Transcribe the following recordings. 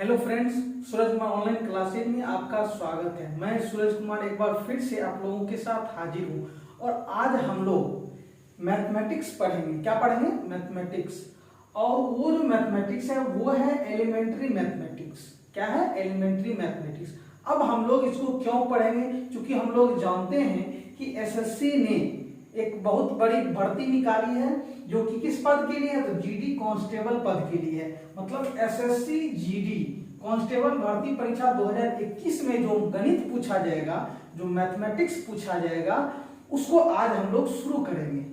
Hello friends, Suraj Kumar online classes में आपका स्वागत है। मैं सूरज कुमार एक बार फिर से आप लोगों के साथ हाजिर हूं और आज हम लोग मैथमेटिक्स पढ़ेंगे। क्या पढ़ेंगे? मैथमेटिक्स। और वो जो मैथमेटिक्स है वो है एलिमेंट्री मैथमेटिक्स। क्या है? Elementary mathematics. अब हम लोग इसको क्यों पढ़ेंगे? क्योंकि हम लोग जानते हैं कि एसएससी ने एक बहुत बड़ी भर्ती निकाली है जो कि किस पद के लिए है? तो जीडी कांस्टेबल पद के लिए है। मतलब एसएससी जीडी कांस्टेबल भर्ती परीक्षा 2021 में जो गणित पूछा जाएगा, जो मैथमेटिक्स पूछा जाएगा, उसको आज हम लोग शुरू करेंगे।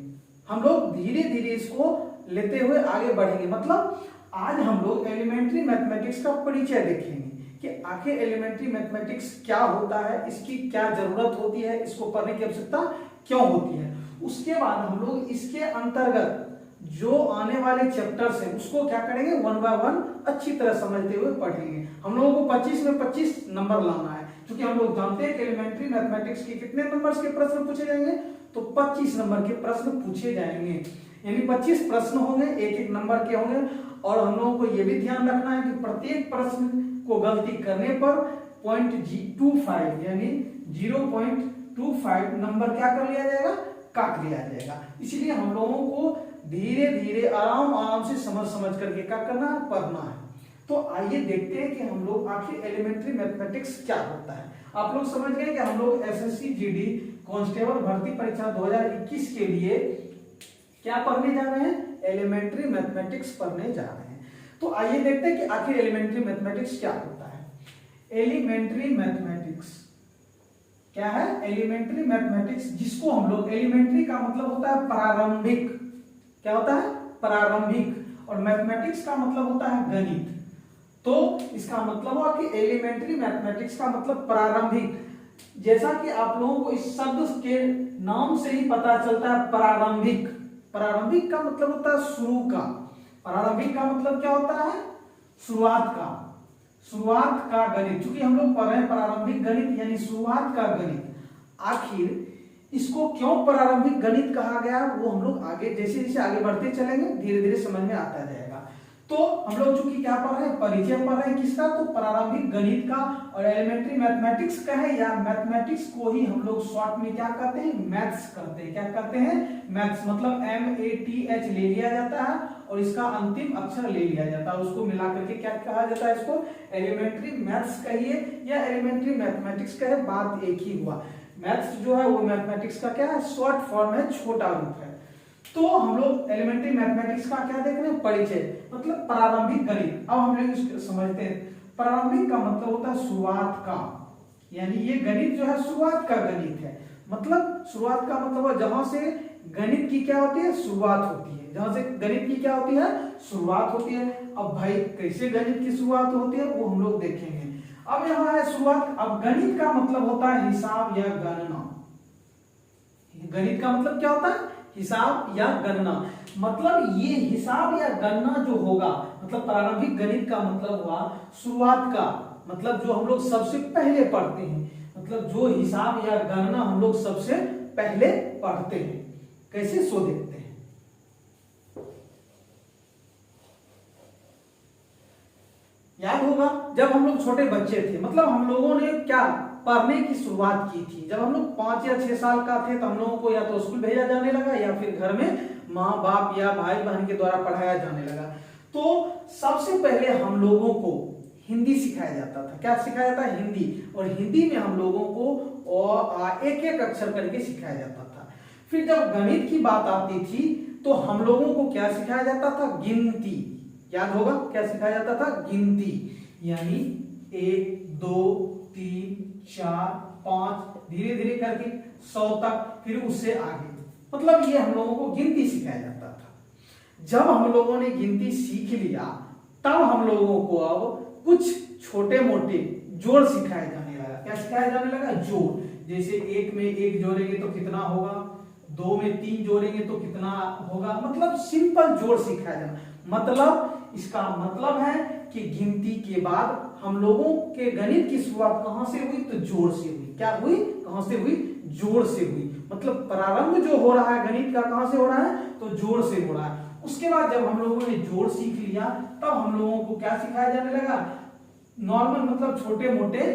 हम लोग धीरे धीरे इसको लेते हुए आगे बढ़ेंगे। मतलब आज हम लोग एलिमेंट्री मैथमेटिक्स का परिचय देखेंगे कि आखिर एलिमेंट्री मैथमेटिक्स क्या होता है, इसकी क्या जरूरत होती है, इसको पढ़ने की आवश्यकता क्यों होती है। उसके बाद हम लोग इसके अंतर्गत जो आने वाले चैप्टर्स हैं उसको क्या करेंगे? वन बाय वन अच्छी तरह समझते हुए पढ़ेंगे। हम लोगों को 25 में 25 नंबर लाना है, क्योंकि हम लोग जानते हैं कि एलिमेंट्री मैथमेटिक्स के कितने नंबर्स के प्रश्न पूछे जाएंगे? तो 25 नंबर के प्रश्न पूछे जाएंगे। यानी 25 प्रश्न होंगे, एक एक नंबर के होंगे। और हम लोगों को यह भी ध्यान रखना है कि प्रत्येक प्रश्न को गलती करने पर 0.25 यानी 0.25 नंबर क्या कर लिया जाएगा? काट लिया जाएगा। इसलिए हम लोगों को धीरे धीरे आराम से समझ करके क्या करना है? पढ़ना है। तो आइए देखते हैं कि हम लोग आखिर एलिमेंट्री मैथमेटिक्स क्या होता है। आप लोग समझ गए कि हम लोग एसएससी जीडी कांस्टेबल भर्ती परीक्षा 2021 के लिए क्या पढ़ने जा रहे हैं? एलिमेंट्री मैथमेटिक्स पढ़ने जा रहे हैं। तो आइए देखते हैं कि आखिर एलिमेंट्री मैथमेटिक्स क्या होता है। एलिमेंट्री मैथमेटिक्स क्या है? एलिमेंट्री मैथमेटिक्स, जिसको हम लोग, एलिमेंट्री का मतलब होता है प्रारंभिक। क्या होता है? प्रारंभिक। और मैथमेटिक्स का मतलब होता है गणित। तो इसका मतलब हुआ कि एलिमेंट्री मैथमेटिक्स का मतलब प्रारंभिक। जैसा कि आप लोगों को इस शब्द के नाम से ही पता चलता है, प्रारंभिक। प्रारंभिक का मतलब होता है शुरू का। प्रारंभिक का मतलब क्या होता है? शुरुआत का। शुरुआत का गणित। क्योंकि हम लोग पढ़ रहे हैं प्रारंभिक गणित यानी शुरुआत का गणित। आखिर इसको क्यों प्रारंभिक गणित कहा गया, वो हम लोग आगे जैसे जैसे आगे बढ़ते चलेंगे धीरे धीरे समझ में आता जाएगा। तो हम लोग चूंकि क्या पढ़ रहे हैं? परिचय पढ़ रहे हैं किसका? तो प्रारंभिक गणित का। और एलिमेंट्री मैथमेटिक्स का है, या मैथमेटिक्स को ही हम लोग शॉर्ट में क्या कहते हैं? मैथ्स कहते हैं। क्या कहते हैं? मैथ्स। मतलब MATH ले लिया जाता है और इसका अंतिम अक्षर ले लिया जाता है, उसको मिला करके क्या कहा जाता है? इसको एलिमेंट्री मैथ्स कहिए या एलिमेंट्री मैथमेटिक्स कहे, बात एक ही हुआ। मैथ्स जो है वो मैथमेटिक्स का क्या है? शॉर्ट फॉर्म है, छोटा रूप है। तो हम लोग एलिमेंट्री मैथमेटिक्स का क्या देख रहे हैं? परिचय। मतलब प्रारंभिक गणित। अब हम लोग इसको समझते हैं। प्रारंभिक का मतलब होता है शुरुआत का, यानी ये गणित जो है शुरुआत का गणित है। मतलब शुरुआत का मतलब जहां से गणित की क्या होती है? शुरुआत होती है। जहां से गणित की क्या होती है? शुरुआत होती है। अब भाई कैसे गणित की शुरुआत होती है वो हम लोग देखेंगे। अब यहां है शुरुआत। अब गणित का मतलब होता है हिसाब या गणना। गणित का मतलब क्या होता है? हिसाब या गणना। मतलब ये हिसाब या गणना जो होगा, मतलब प्रारंभिक गणित का मतलब हुआ शुरुआत का, मतलब जो हम लोग सबसे पहले पढ़ते हैं। मतलब जो हिसाब या गणना हम लोग सबसे पहले पढ़ते हैं। कैसे? सो देखते हैं। याद होगा जब हम लोग छोटे बच्चे थे, मतलब हम लोगों ने क्या पढ़ने की शुरुआत की थी? जब हम लोग 5 या 6 साल का थे तो हम लोगों को या तो स्कूल भेजा जाने लगा या फिर घर में माँ बाप या भाई बहन के द्वारा पढ़ाया जाने लगा। तो सबसे पहले हम लोगों को हिंदी सिखाया जाता था। क्या सिखाया जाता? हिंदी। और हिंदी में हम लोगों को एक एक अक्षर करके सिखाया जाता था। फिर जब गणित की बात आती थी तो हम लोगों को क्या सिखाया जाता था? गिनती। याद होगा क्या सिखाया जाता था? गिनती। यानी 1 2 3 4 5 धीरे धीरे करके 100 तक, फिर उससे आगे। मतलब ये हम लोगों को गिनती सिखाया जाता था। जब हम लोगों ने गिनती सीख लिया तब हम लोगों को अब कुछ छोटे मोटे जोड़ सिखाए जाने लगा। क्या सिखाया जाने लगा? जोड़। जैसे 1 में 1 जोड़ेंगे तो कितना होगा, 2 में 3 जोड़ेंगे तो कितना होगा। मतलब सिंपल जोड़ सिखाया जाना। मतलब इसका मतलब है कि गिनती के बाद हम लोगों के गणित की शुरुआत कहां से हुई? तो जोड़ से हुई। क्या हुई? कहां से हुई? जोड़ से हुई। मतलब प्रारंभ जो हो रहा है गणित का कहां से हो रहा है? तो जोड़ से हो रहा है। उसके बाद जब हम लोगों ने जोड़ सीख लिया तब हम लोगों को क्या सिखाया जाने लगा? नॉर्मल मतलब छोटे मोटे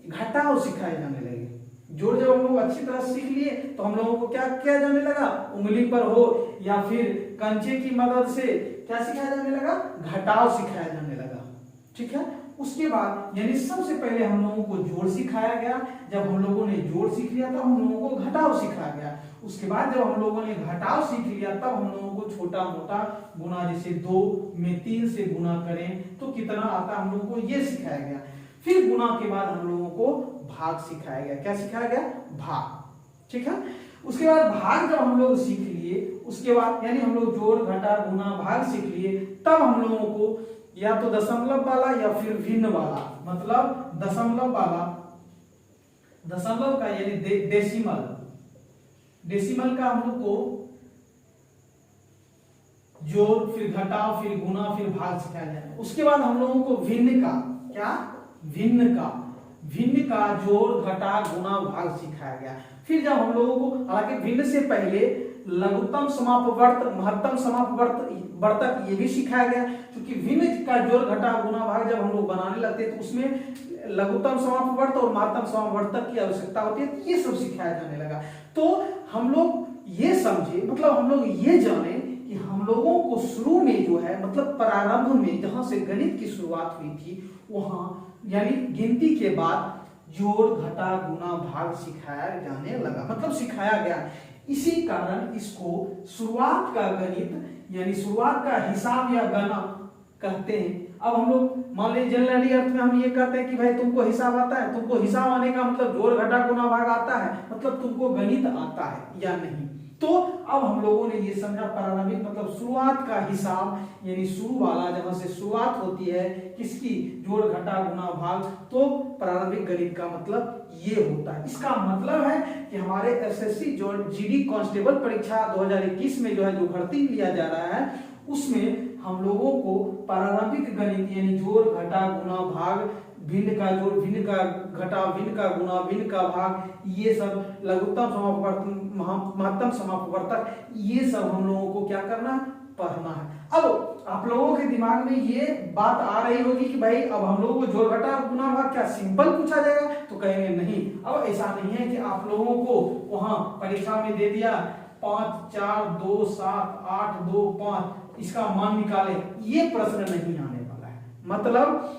घटाव सिखाए जाने लगे। जोड़ जब हम लोग अच्छी तरह सीख लिए तो हम लोगों को क्या किया जाने लगा, उंगली पर हो या फिर कंचे की मदद से क्या सिखाया जाने लगा, घटाव सिखाया जाने लगा। ठीक है, उसके बाद यानी सबसे पहले हम लोगों को जोड़ सिखाया गया। जब हम लोगों ने जोड़ सीख लिया तब हम लोगों को घटाव सिखाया गया। उसके बाद जब हम लोगों ने घटाव सीख लिया तब हम लोगों को छोटा मोटा गुना, जैसे 2 में 3 से गुना करें तो कितना आता है हम लोगों को ये सिखाया गया। फिर गुना के बाद हम लोगों को भाग सिखाया गया। क्या सिखाया गया, भाग। ठीक है, उसके बाद भाग जब हम लोग सीख लिए उसके बाद यानी हम लोग जोड़ घटा गुना भाग सीख लिए तब हम लोगों को या तो दशमलव वाला या फिर भिन्न वाला, मतलब दशमलव वाला, दशमलव का यानी डेसिमल का हम लोग को जोड़ फिर घटाव फिर गुना फिर भाग सिखाया जाए। उसके बाद हम लोगों को भिन्न का, क्या, भिन्न का जोड़ घटा गुना भाग सिखाया गया। फिर जब हम लोगों को, हालांकि भिन्न से पहले लघुत्तम समापवर्त महत्तम समापवर्तक ये भी सिखाया गया, क्योंकि भिन्न का जोड़ घटा गुना भाग जब हम लोग बनाने लगते हैं तो उसमें लघुत्तम समापवर्त और महत्तम समापवर्तक की आवश्यकता होती है, तो ये सब सिखाया जाने लगा। तो हम लोग ये समझे, मतलब हम लोग ये जाने कि हम लोगों को शुरू में जो है, मतलब प्रारंभ में जहां से गणित की शुरुआत हुई थी वहां यानी गिनती के बाद जोड़ घटा गुना भाग सिखाया जाने लगा, मतलब सिखाया गया। इसी कारण इसको शुरुआत का गणित यानी शुरुआत का हिसाब या गणना कहते हैं। अब हम लोग मान लीजिए जनरली अर्थ में हम ये कहते हैं कि भाई तुमको हिसाब आता है, तुमको हिसाब आने का मतलब जोड़ घटा गुना भाग आता है, मतलब तुमको गणित आता है या नहीं। तो अब हम लोगों ने ये समझा प्रारंभिक मतलब शुरुआत का हिसाब यानी शुरू वाला, जहां से शुरुआत होती है किसकी, जोड़ घटा गुना भाग, तो प्रारंभिक गणित का मतलब ये होता है। इसका मतलब है कि हमारे एसएससी जो जीडी कांस्टेबल परीक्षा 2021 में जो है जो भर्ती लिया जा रहा है उसमें हम लोगों को प्रारंभिक गणित यानी जोड़ घटा गुना भाग, भिन्न का जोड़ भिन्न का घटा भिन्न का गुना भिन्न का भाग, ये सब लघुत्तम समापवर्तक महत्तम समापवर्तक, ये सब हम लोगों को क्या करना, पढ़ना है। अब आप लोगों के दिमाग में ये बात आ रही होगी कि भाई अब हम लोगों को जोड़ घटा गुना भाग क्या सिंपल पूछा जाएगा, तो कहेंगे नहीं, अब ऐसा नहीं है कि आप लोगों को वहां परीक्षा में दे दिया 5 4 2 7 8 2 5 इसका मान निकाले, ये प्रश्न नहीं आने वाला है। मतलब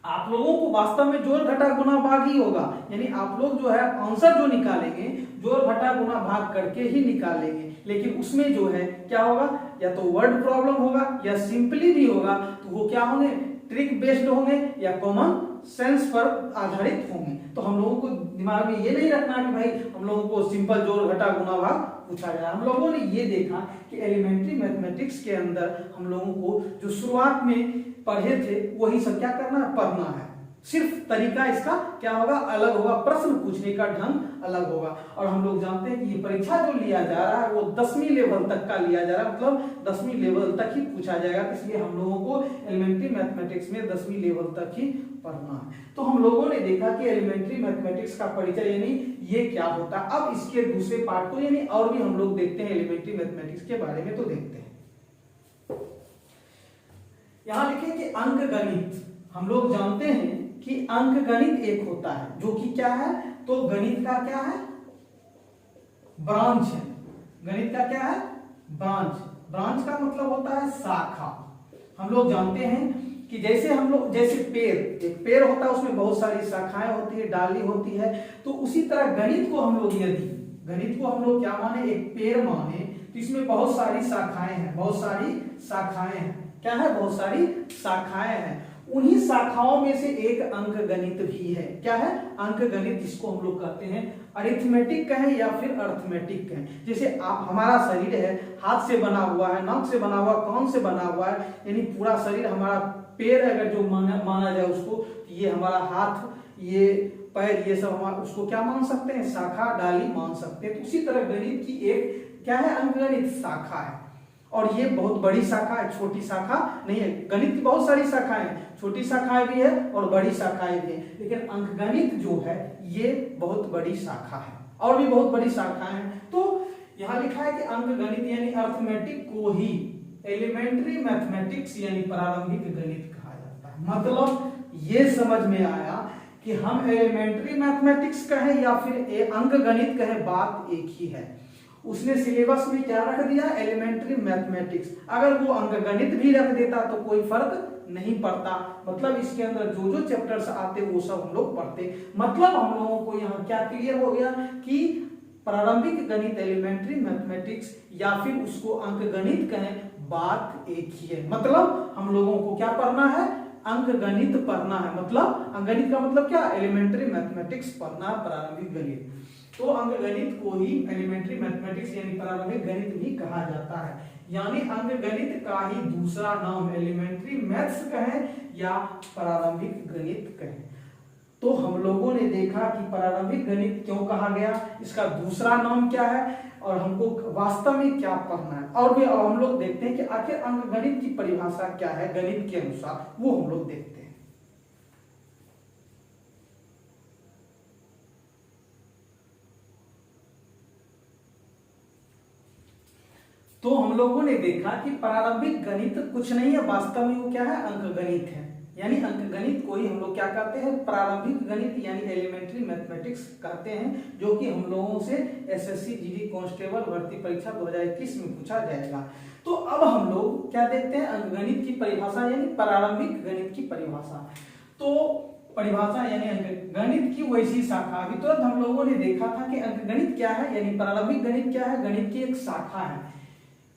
आप लोगों को वास्तव में जोड़ घटा गुना भाग ही होगा, यानी आप लोग जो है आंसर जो निकालेंगे जोड़ घटा गुना भाग करके ही निकालेंगे, लेकिन उसमें जो है क्या होगा, या तो वर्ड प्रॉब्लम होगा या सिंपली भी होगा, तो वो क्या होंगे, ट्रिक बेस्ड होंगे या कॉमन सेंस पर आधारित होंगे। तो हम लोगों को दिमाग में ये नहीं रखना कि भाई हम लोगों को सिंपल जोड़ घटा गुना भाग पूछा जाए। हम लोगों ने ये देखा कि एलिमेंट्री मैथमेटिक्स के अंदर हम लोगों को जो शुरुआत में पढ़े थे वही सब क्या करना है, पढ़ना है। सिर्फ तरीका इसका क्या होगा, अलग होगा, प्रश्न पूछने का ढंग अलग होगा। और हम लोग जानते हैं कि ये परीक्षा जो लिया जा रहा है वो 10वीं लेवल तक का लिया जा रहा है, मतलब 10वीं लेवल तक ही पूछा जाएगा, इसलिए हम लोगों को एलिमेंट्री मैथमेटिक्स में 10वीं लेवल तक ही पढ़ना है। तो हम लोगों ने देखा कि एलिमेंट्री मैथमेटिक्स का परिचय यानी ये क्या होता है। अब इसके दूसरे पार्ट को यानी और भी हम लोग देखते हैं एलिमेंट्री मैथमेटिक्स के बारे में, तो देखते हैं। यहां लिखे कि अंकगणित, हम लोग जानते हैं कि अंकगणित एक होता है जो कि क्या है, तो गणित का क्या है, ब्रांच है। गणित का क्या है, ब्रांच। ब्रांच का मतलब होता है शाखा। हम लोग जानते हैं कि जैसे हम लोग जैसे पेड़, एक पेड़ होता है उसमें बहुत सारी शाखाएं होती है, डाली होती है, तो उसी तरह गणित को हम लोग यदि गणित को हम लोग क्या माने, एक पेड़ माने, तो इसमें बहुत सारी शाखाएं हैं, बहुत सारी शाखाएं हैं। क्या है, बहुत सारी शाखाएं हैं। उन्हीं शाखाओं में से एक अंकगणित भी है। क्या है, अंकगणित, जिसको हम लोग कहते हैं अरिथमेटिक कहें या फिर अर्थमेटिक कहें। जैसे आप, हमारा शरीर है, हाथ से बना हुआ है, नाक से बना हुआ, कान से बना हुआ है, यानी पूरा शरीर हमारा पैर अगर जो माना जाए उसको, ये हमारा हाथ, ये पैर, ये सब हमारा उसको क्या मान सकते हैं, शाखा डाली मान सकते हैं। तो उसी तरह गणित की एक क्या है, अंकगणित शाखा है। और ये बहुत बड़ी शाखा है, छोटी शाखा नहीं है। गणित की बहुत सारी शाखाएं हैं, छोटी शाखाएं भी है और बड़ी शाखाएं भी है, लेकिन अंकगणित जो है ये बहुत बड़ी शाखा है, और भी बहुत बड़ी शाखाएं हैं। तो यहां लिखा है कि अंकगणित यानी अर्थमेटिक को ही एलिमेंट्री मैथमेटिक्स यानी प्रारंभिक गणित कहा जाता है। मतलब ये समझ में आया कि हम एलिमेंट्री मैथमेटिक्स कहें या फिर अंकगणित कहें, बात एक ही है। उसने सिलेबस में क्या रख दिया, एलिमेंट्री मैथमेटिक्स। अगर वो अंकगणित भी रख देता तो कोई फर्क नहीं पड़ता, मतलब इसके अंदर जो जो चैप्टर्स आते वो सब हम लोग पढ़ते। मतलब हम लोगों को यहाँ क्या क्लियर हो गया कि प्रारंभिक गणित एलिमेंट्री मैथमेटिक्स या फिर उसको अंकगणित कहें, बात एक ही है। मतलब हम लोगों को क्या पढ़ना है, अंकगणित पढ़ना है। मतलब अंकगणित का मतलब क्या, एलिमेंट्री मैथमेटिक्स पढ़ना, प्रारंभिक गणित। तो अंकगणित को ही एलिमेंट्री मैथमेटिक्स यानी प्रारंभिक गणित भी कहा जाता है। यानी अंकगणित का ही दूसरा नाम एलिमेंट्री मैथ्स कहें या प्रारंभिक गणित कहें। तो हम लोगों ने देखा कि प्रारंभिक गणित क्यों कहा गया, इसका दूसरा नाम क्या है और हमको वास्तव में क्या पढ़ना है। और भी हम लोग देखते हैं कि आखिर अंकगणित की परिभाषा क्या है गणित के अनुसार, वो हम लोग देखते हैं। तो हम लोगों ने देखा कि प्रारंभिक गणित कुछ नहीं है, वास्तव में वो क्या है, अंकगणित है। यानी अंकगणित को ही हम लोग क्या कहते हैं, प्रारंभिक गणित यानी एलिमेंट्री मैथमेटिक्स कहते हैं, जो कि हम लोगों से एसएससी जीडी कांस्टेबल भर्ती परीक्षा 2021 में पूछा जाएगा। तो अब हम लोग क्या देखते हैं, अंकगणित की परिभाषा यानी प्रारंभिक गणित की परिभाषा। तो परिभाषा यानी अंकगणित की वैसी शाखा। अभी तुरंत हम लोगों ने देखा था कि अंकगणित क्या है, यानी प्रारंभिक गणित क्या है, गणित की एक शाखा है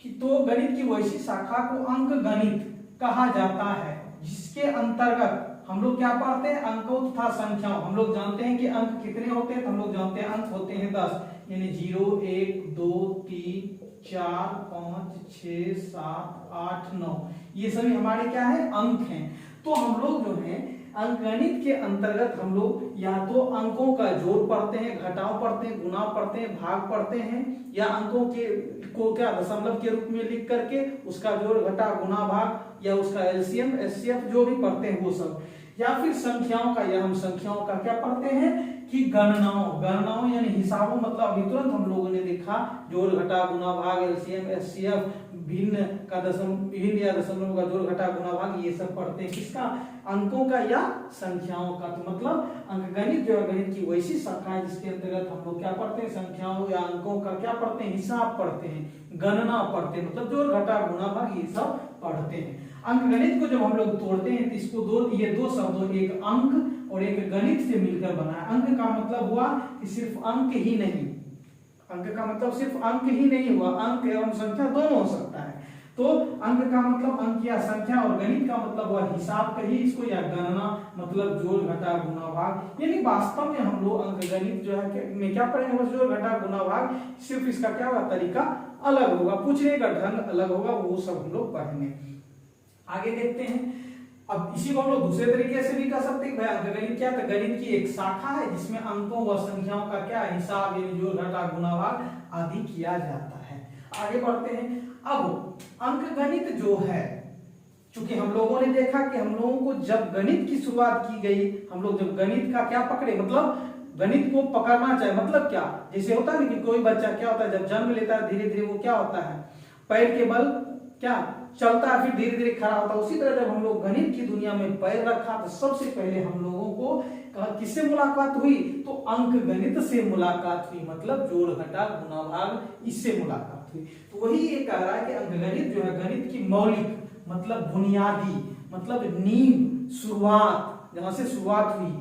कि तो गणित की वैसी शाखा को अंकगणित कहा जाता है, जिसके अंतर्गत हम लोग क्या पढ़ते हैं, अंकों तथा संख्याओं। हम लोग जानते हैं कि अंक कितने होते हैं, तो हम लोग जानते हैं अंक होते हैं 10, यानी 0 1 2 3 4 5 6 7 8 9, ये सभी हमारे क्या है, अंक हैं। तो हम लोग जो है अंकगणित के अंतर्गत हम लोग या तो अंकों का जोड़ पढ़ते हैं, घटाव पढ़ते हैं, गुणा पढ़ते हैं, भाग पढ़ते हैं, या अंकों के को क्या दशमलव के रूप में लिख करके उसका जोड़ घटा गुणा भाग या उसका एलसीएम एचसीएफ जो भी पढ़ते हैं वो सब, या फिर संख्याओं का, या हम संख्याओं का क्या पढ़ते हैं कि गणनाओं यानी हिसाबों। मतलब अभी तुरंत हम लोगों ने देखा जोड़ घटा गुणा भाग एलसीएम एचसीएफ, भिन्न का भिन्न या दशमलव का जोड़ घटा गुणा भाग, ये सब पढ़ते हैं किसका, अंकों का या संख्याओं का। तो मतलब अंकगणित जो है गणित की वैसी शाखा है जिसके अंतर्गत हम लोग क्या पढ़ते हैं, संख्याओं या अंकों का क्या पढ़ते हैं, हिसाब पढ़ते हैं, गणना पढ़ते हैं, मतलब जोड़ घटा गुणा भाग ये सब पढ़ते हैं। अंकगणित को जब हम लोग तोड़ते हैं तो इसको ये दो शब्दों, एक अंक और एक गणित से मिलकर बना है। अंक का मतलब हुआ कि सिर्फ अंक ही नहीं, अंक का मतलब सिर्फ अंक ही नहीं हुआ, अंक एवं संख्या दोनों हो सकता है। तो अंक का मतलब अंक या संख्या और गणित का मतलब हुआ हिसाब कहिए इसको, या गणना मतलब जोड़ घटा गुणा भाग। यानी वास्तव में हम लोग अंकगणित जो है में क्या पढ़ेंगे, बस जोड़ घटा गुणा भाग, सिर्फ इसका क्या होगा, तरीका अलग होगा, पूछने का ढंग अलग होगा, वो सब हम लोग पढ़ेंगे। आगे देखते हैं। अब इसी को हम लोग दूसरे तरीके से भी कर सकते हैं, भाई अंकगणित क्या है, गणित की एक शाखा है जिसमें अंकों व संख्याओं का क्या हिसाब यानी जोड़ घटा गुणा भाग आदि किया जाता है। आगे बढ़ते हैं। अब अंकगणित जो है, चूंकि हम लोगों ने देखा कि हम लोगों को जब गणित की शुरुआत की गई, हम लोग जब गणित का क्या पकड़े, मतलब गणित को पकड़ना चाहिए, मतलब क्या, जैसे होता है ना कि कोई बच्चा क्या होता है जब जन्म लेता है धीरे धीरे वो क्या होता है, पैर के बल क्या चलता है, फिर धीरे धीरे खड़ा होता है। उसी तरह जब हम लोग गणित की दुनिया में पैर रखा तो सबसे पहले हम लोगों को किससे मुलाकात हुई, तो अंक गणित से मुलाकात हुई, मतलब जोड़ घटा गुणा भाग इससे मुलाकात हुई। तो वही ये कह रहा है कि अंकगणित जो है गणित की मौलिक मतलब बुनियादी मतलब नींव, शुरुआत, जहां से शुरुआत हुई,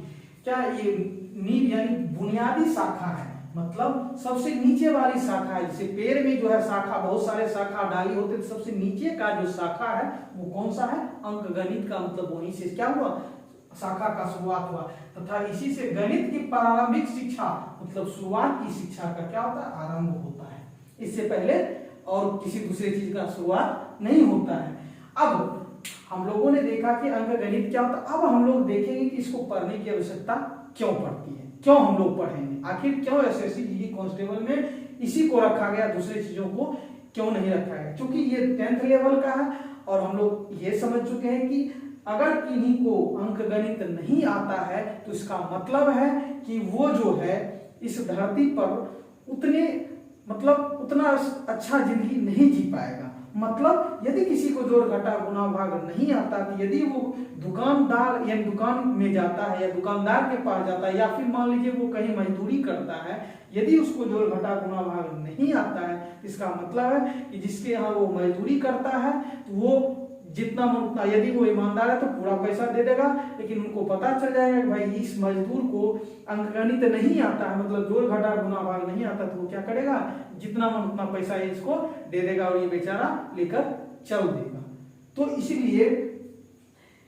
क्या ये नींव यानी बुनियादी शाखा है, मतलब सबसे नीचे वाली शाखा है। जैसे पेड़ में जो है शाखा, बहुत सारे शाखा डाली होते हैं, तो सबसे नीचे का जो शाखा है वो कौन सा है, अंकगणित का। मतलब वहीं से क्या हुआ, शाखा का शुरुआत हुआ, तथा इसी से गणित की प्रारंभिक शिक्षा मतलब शुरुआत की शिक्षा का क्या होता है, आरंभ होता है। इससे पहले और किसी दूसरे चीज का शुरुआत नहीं होता है। अब हम लोगों ने देखा कि अंकगणित क्या होता है। अब हम लोग देखेंगे कि इसको पढ़ने की आवश्यकता क्यों पड़ती है, क्यों हम लोग पढ़ेंगे, आखिर क्यों एसएससी जीडी कांस्टेबल में इसी को रखा गया, दूसरे चीजों को क्यों नहीं रखा गया। क्योंकि ये 10th लेवल का है और हम लोग ये समझ चुके हैं कि अगर किन्हीं को अंकगणित नहीं आता है तो इसका मतलब है कि वो जो है इस धरती पर उतना अच्छा जिंदगी नहीं जी पाएगा। मतलब यदि किसी को जोड़ घटा गुणा भाग नहीं आता, तो यदि वो दुकानदार या दुकान में जाता है या दुकानदार के पास जाता है या फिर मान लीजिए वो कहीं मजदूरी करता है, यदि उसको जोड़ घटा गुणा भाग नहीं आता है, इसका मतलब है कि जिसके यहाँ वो मजदूरी करता है तो वो जितना मन उतना, यदि वो ईमानदार है तो पूरा पैसा दे देगा, लेकिन उनको पता चल जाएगा कि भाई इस मजदूर को अंकगणित नहीं आता है, मतलब जोड़ घटा गुणा भाग नहीं आता, तो वो क्या करेगा, जितना मन उतना पैसा इसको दे देगा और ये बेचारा लेकर चल देगा। तो इसीलिए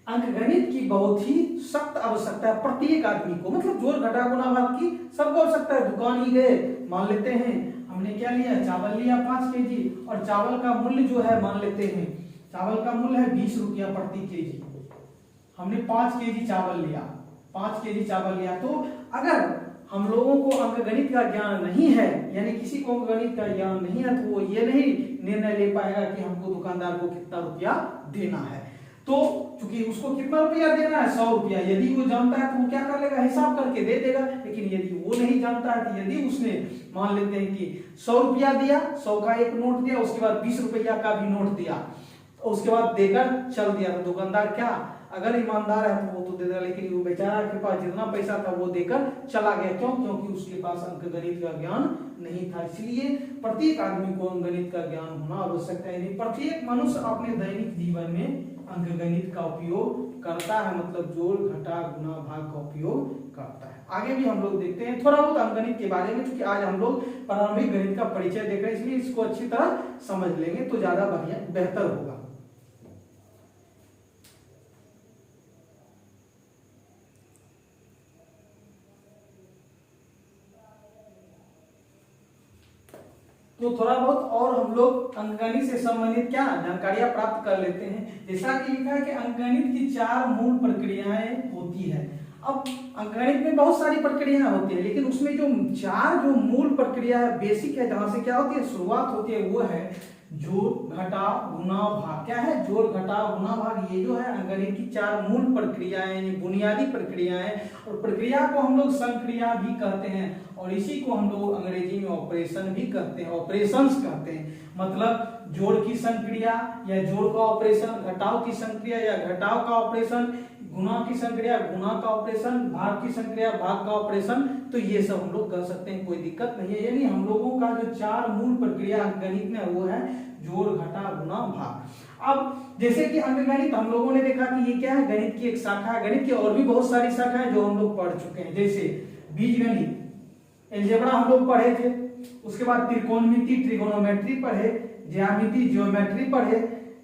अंकगणित की बहुत ही सख्त आवश्यकता है प्रत्येक आदमी को, मतलब जोड़ घटा गुणा भाग की सबको आवश्यकता है। दुकान ही गए, मान लेते हैं हमने क्या लिया, चावल लिया 5 केजी, और चावल का मूल्य जो है मान लेते हैं चावल का मूल्य है 20 रुपया प्रति केजी, हमने 5 केजी चावल लिया, 5 केजी चावल लिया। तो अगर हम लोगों को अंकगणित का ज्ञान नहीं है, यानी किसी को अंकगणित का ज्ञान नहीं है, तो वो ये नहीं निर्णय ले पाएगा कि हमको दुकानदार को कितना रुपया देना है। तो चूंकि उसको कितना रुपया देना है, 100 रुपया, यदि वो जानता है तो वो क्या कर लेगा, हिसाब करके दे देगा। लेकिन यदि वो नहीं जानता है, तो यदि उसने मान लेते हैं कि 100 रुपया दिया, 100 का एक नोट दिया, उसके बाद 20 रुपया का भी नोट दिया, उसके बाद देकर चल दिया, तो दुकानदार क्या, अगर ईमानदार है तो वो तो दे देगा, लेकिन वो बेचारा के पास जितना पैसा था वो देकर चला गया। क्यों? क्योंकि उसके पास अंकगणित का ज्ञान नहीं था। इसलिए प्रत्येक आदमी को अंकगणित का ज्ञान होना आवश्यक है। यानी प्रत्येक मनुष्य अपने दैनिक जीवन में अंकगणित का उपयोग करता है, मतलब जोड़ घटा गुणा भाग का उपयोग करता है। आगे भी हम लोग देखते हैं थोड़ा बहुत अंकगणित के बारे में, क्योंकि आज हम लोग प्रारंभिक गणित का परिचय देख रहे हैं, इसलिए इसको अच्छी तरह समझ लेंगे तो ज्यादा बेहतर होगा। तो थोड़ा बहुत और हम लोग अंकगणित से संबंधित क्या जानकारियां प्राप्त कर लेते हैं। जैसा कि लिखा है कि अंकगणित की 4 मूल प्रक्रियाएं होती है। अब अंकगणित में बहुत सारी प्रक्रियाएं होती है, लेकिन उसमें जो 4 जो मूल प्रक्रिया है, बेसिक है, जहां से क्या होती है, शुरुआत होती है, वो है जोड़ घटा गुणा भाग। क्या है? जोड़ घटा गुणा भाग। ये जो है अंकगणित की 4 मूल प्रक्रियाएं, बुनियादी प्रक्रियाएं, और प्रक्रिया को हम लोग संक्रिया भी कहते हैं, और इसी को हम लोग अंग्रेजी में ऑपरेशन भी कहते हैं, ऑपरेशंस कहते हैं। मतलब जोड़ की संक्रिया या जोड़ का ऑपरेशन, घटाव की संक्रिया या घटाव का ऑपरेशन, गुणा की संक्रिया गुणा का ऑपरेशन, भाग की संक्रिया भाग का ऑपरेशन। तो ये सब हम लोग कर सकते हैं, कोई दिक्कत नहीं है। यानी हम लोगों का जो 4 मूल प्रक्रिया अंकगणित में वो है जोड़ घटा गुणा भाग। अब जैसे कि अंकगणित हम लोगों ने देखा कि ये क्या है, गणित की एक शाखा है। गणित की और भी बहुत सारी शाखाएं जो हम लोग पढ़ चुके हैं, जैसे बीजगणित, अलजेब्रा हम लोग पढ़े थे, उसके बाद त्रिकोणमिति ट्रिगोनोमेट्री पढ़े, ज्यामिति ज्योमेट्री पढ़े,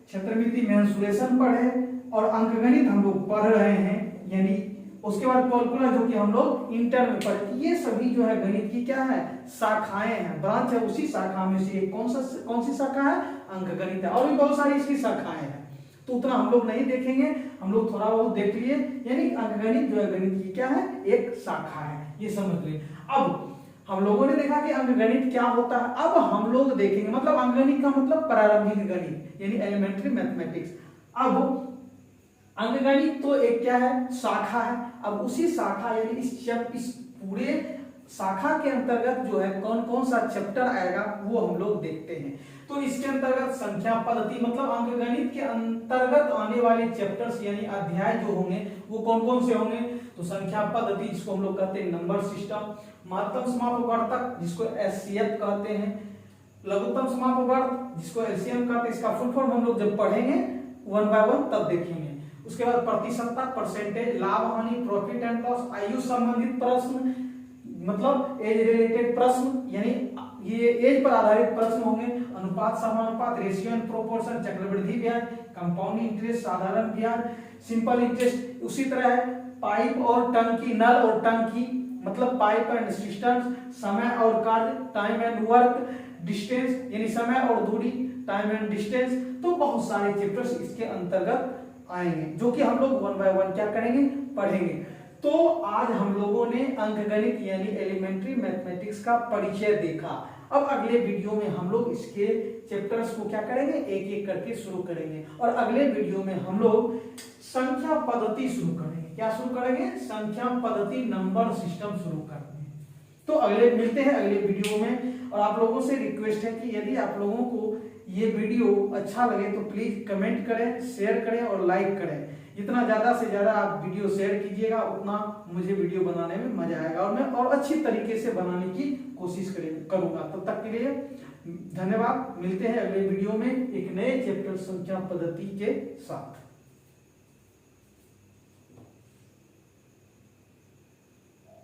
क्षेत्रमिति मेंसुरेशन पढ़े, और अंकगणित हम लोग पढ़ रहे हैं, यानी उसके बाद कैलकुलस जो कि हम लोग इंटर में पढ़े। ये सभी जो है गणित की क्या है, शाखाएं हैं, ब्रांच है। उसी शाखा में से एक कौन सी शाखा है, अंकगणित है। और भी बहुत सारी इसकी शाखाएं हैं, तो उतना हम लोग नहीं देखेंगे, हम लोग थोड़ा बहुत देख लिए। यानी अंकगणित जो है गणित की क्या है, एक शाखा है, ये समझ लिए। अब हम लोगों ने देखा कि अंकगणित क्या होता है, अब हम लोग देखेंगे, मतलब अंकगणित का मतलब प्रारंभिक गणित, यानी एलिमेंट्री मैथमेटिक्स। अब अंकगणित तो एक क्या है, शाखा है। अब उसी शाखा यानी इस पूरे शाखा के अंतर्गत जो है कौन कौन सा चैप्टर आएगा वो हम लोग देखते हैं। तो इसके अंतर्गत संख्या पद्धति, मतलब अंकगणित के अंतर्गत आने वाले चैप्टर्स यानी अध्याय जो होंगे वो कौन कौन से होंगे, तो संख्या पद्धति जिसको हम लोग कहते हैं नंबर सिस्टम, महत्तम समापवर्तक जिसको एचसीएफ कहते हैं, लघुत्तम समापवर्तक जिसको एलसीएम कहते हैं। इसका फुल फॉर्म हम लोग जब पढ़ेंगे 1 बाय 1 तब देखेंगे। उसके बाद प्रतिशतता, परसेंटेज, लाभ हानि, प्रॉफिट एंड लॉस, आयु संबंधित प्रश्न, मतलब एज रिलेटेड प्रश्न, यानी ये एज पर आधारित प्रश्न होंगे, अनुपात समानुपात, रेशियो एंड प्रोपोर्शन, चक्रवृद्धि ब्याज, कंपाउंड इंटरेस्ट, साधारण ब्याज, सिंपल इंटरेस्ट। उसी तरह है पाइप और टंकी, नल और टंकी, मतलब पाइप एंड सिस्टम, समय और कार्य, टाइम एंड वर्क, डिस्टेंस यानी समय और दूरी, टाइम एंड डिस्टेंस। तो बहुत सारे चैप्टर्स इसके अंतर्गत आएंगे, जो कि हम लोग 1 बाय 1 क्या करेंगे, पढ़ेंगे। तो आज हम लोगों ने अंकगणित यानी एलिमेंट्री मैथमेटिक्स का परिचय देखा। अब अगले वीडियो में हम लोग इसके चैप्टर्स को क्या करेंगे, एक एक करके शुरू करेंगे, और अगले वीडियो में हम लोग संख्या पद्धति शुरू करेंगे। क्या शुरू करेंगे, संख्या पद्धति, नंबर सिस्टम शुरू करेंगे। तो अगले मिलते हैं अगले वीडियो में। और आप लोगों से रिक्वेस्ट है कि यदि आप लोगों को ये वीडियो अच्छा लगे तो प्लीज कमेंट करें, शेयर करें और लाइक करें। जितना ज्यादा से ज्यादा आप वीडियो शेयर कीजिएगा उतना मुझे वीडियो बनाने में मजा आएगा और मैं और अच्छी तरीके से बनाने की कोशिश करूंगा। तब तक के लिए धन्यवाद। मिलते हैं अगले वीडियो में एक नए चैप्टर संख्या पद्धति के साथ।